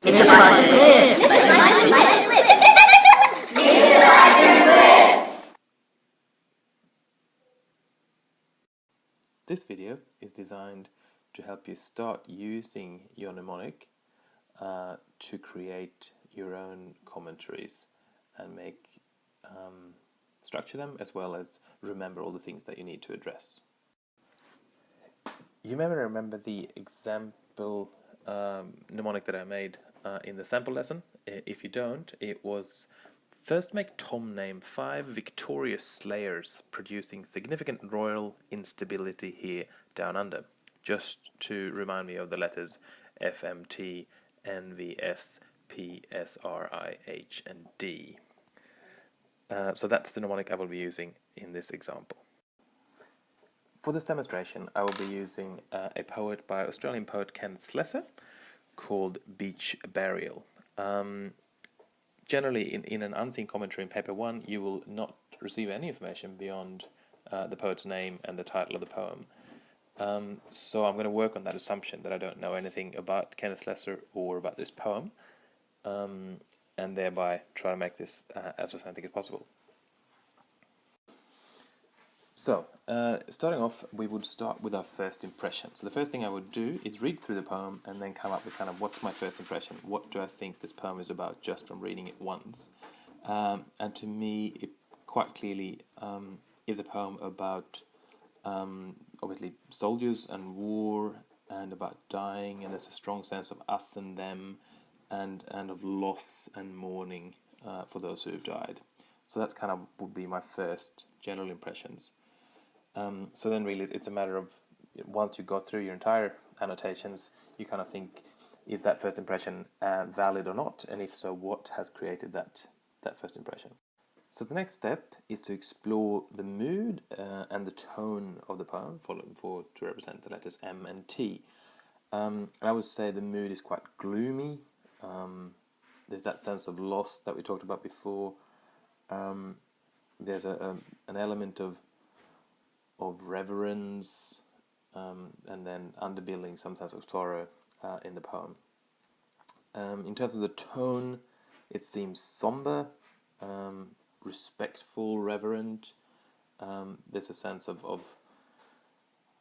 Mr. Bison lives! Mr. Bison lives! Mr. Bison lives! This video is designed to help you start using your mnemonic to create your own commentaries and structure them, as well as remember all the things that you need to address. You may remember the example mnemonic that I made in the sample lesson. If you don't, it was: first make Tom name 5 victorious slayers producing significant royal instability here down under. Just to remind me of the letters F, M, T, N, V, S, P, S, R, I, H, and D. So that's the mnemonic I will be using in this example. For this demonstration, I will be using a poet by Australian poet Ken Slessor called Beach Burial. Generally, in an unseen commentary in paper 1, you will not receive any information beyond the poet's name and the title of the poem. So I'm going to work on that assumption that I don't know anything about Kenneth Slessor or about this poem, and thereby try to make this as authentic as possible. So, starting off, we would start with our first impression. So the first thing I would do is read through the poem and then come up with kind of what's my first impression, what do I think this poem is about just from reading it once. And to me, it quite clearly is a poem about obviously soldiers and war and about dying, and there's a strong sense of us and them and of loss and mourning for those who have died. So that's kind of would be my first general impressions. So then really it's a matter of, once you go through your entire annotations, you kind of think, is that first impression valid or not? And if so, what has created that first impression? So the next step is to explore the mood and the tone of the poem, to represent the letters M and T. And I would say the mood is quite gloomy. There's that sense of loss that we talked about before. There's an element of reverence, and then underbuilding some sense of sorrow in the poem. In terms of the tone, it seems somber, respectful, reverent. There's a sense of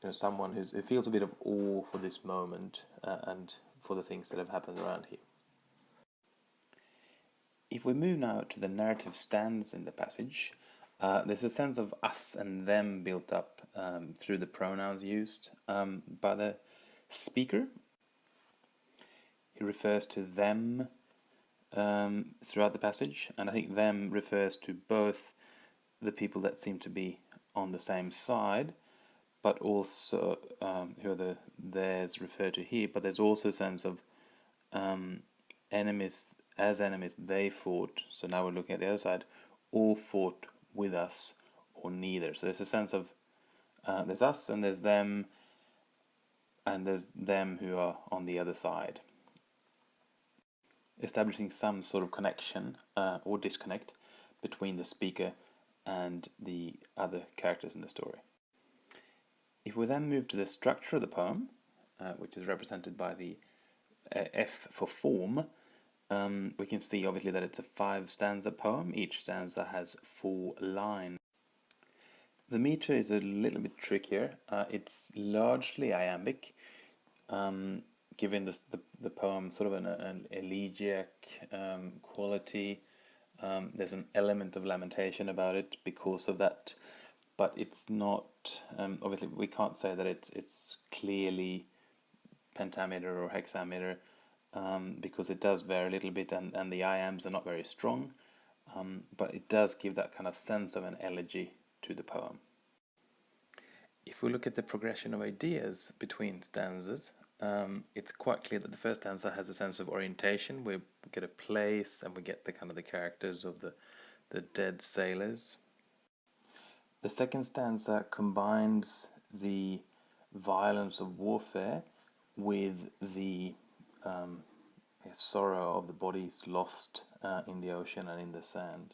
someone who feels a bit of awe for this moment and for the things that have happened around here. If we move now to the narrative stands in the passage, there's a sense of us and them built up through the pronouns used by the speaker. He refers to them throughout the passage, and I think them refers to both the people that seem to be on the same side, but also who are the theirs referred to here, but there's also a sense of enemies. As enemies they fought, so now we're looking at the other side, or fought with us, or neither. So there's a sense of there's us and there's them, and there's them who are on the other side, establishing some sort of connection or disconnect between the speaker and the other characters in the story. If we then move to the structure of the poem, which is represented by the F for form, we can see obviously that it's a 5-stanza poem. Each stanza has 4 lines. The meter is a little bit trickier. It's largely iambic, giving the poem sort of an elegiac quality. There's an element of lamentation about it because of that, but it's not, obviously we can't say that it's clearly pentameter or hexameter, because it does vary a little bit, and the iambs are not very strong, but it does give that kind of sense of an elegy to the poem. If we look at the progression of ideas between stanzas, it's quite clear that the first stanza has a sense of orientation. We get a place and we get the kind of the characters of the dead sailors. The second stanza combines the violence of warfare with the sorrow of the bodies lost in the ocean and in the sand.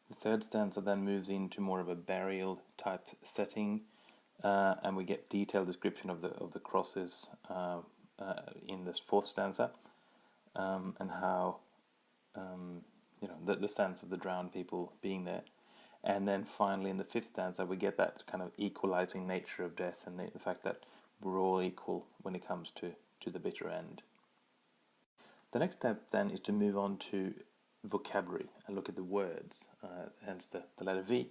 The third stanza then moves into more of a burial type setting, and we get detailed description of the crosses in this fourth stanza. and how the sense of the drowned people being there. And then finally, in the fifth stanza, we get that kind of equalizing nature of death and the fact that we're all equal when it comes to the bitter end. The next step then is to move on to vocabulary and look at the words, hence the letter V.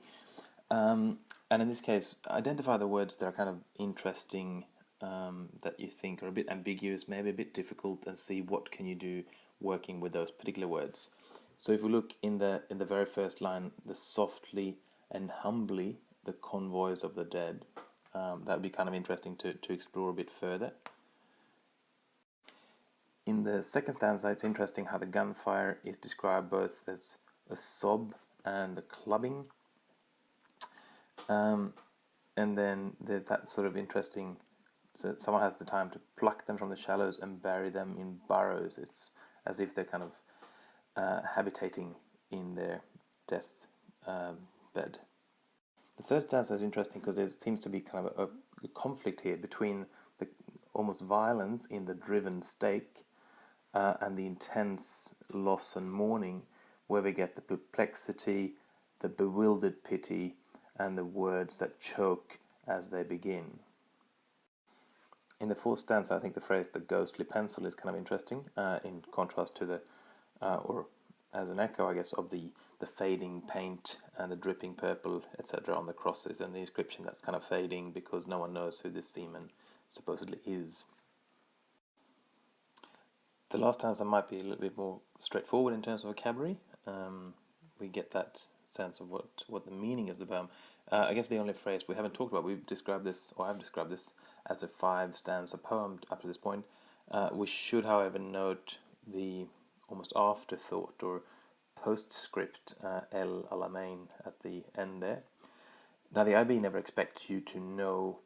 And in this case, identify the words that are kind of interesting, that you think are a bit ambiguous, maybe a bit difficult, and see what can you do working with those particular words. So if we look in the very first line, the softly and humbly, the convoys of the dead, that would be kind of interesting to explore a bit further. In the second stanza, it's interesting how the gunfire is described both as a sob and a clubbing. And then there's that sort of interesting, so someone has the time to pluck them from the shallows and bury them in burrows. It's as if they're kind of habitating in their death bed. The third stanza is interesting because there seems to be kind of a conflict here between the almost violence in the driven stake and the intense loss and mourning, where we get the perplexity, the bewildered pity, and the words that choke as they begin. In the fourth stanza, I think the phrase "the ghostly pencil" is kind of interesting, in contrast to the or as an echo, I guess, of the fading paint and the dripping purple, etc., on the crosses, and the inscription that's kind of fading because no one knows who this seaman supposedly is. The last stanza might be a little bit more straightforward in terms of vocabulary. We get that sense of what the meaning is of the poem. I guess the only phrase we haven't talked about, I've described this as a 5-stanza poem up to this point. We should, however, note the almost afterthought or postscript El Alamein at the end there. Now, the IB never expects you to know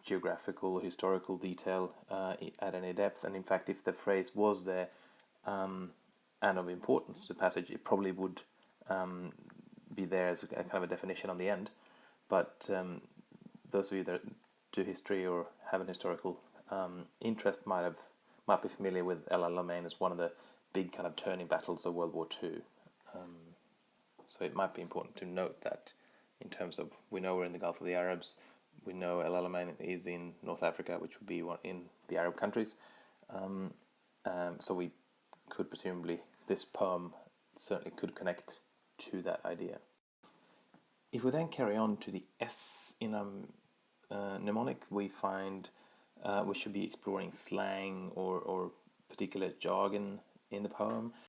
geographical or historical detail at any depth, and in fact, if the phrase was there and of importance to the passage, it probably would be there as a kind of a definition on the end. But those of you that do history or have an historical interest might be familiar with El Alamein as one of the big kind of turning battles of World War II. So it might be important to note that in terms of, we know we're in the Gulf of the Arabs, we know El Alamein is in North Africa, which would be one in the Arab countries. So we could presumably, this poem certainly could connect to that idea. If we then carry on to the S in a mnemonic, we find we should be exploring slang or particular jargon in the poem.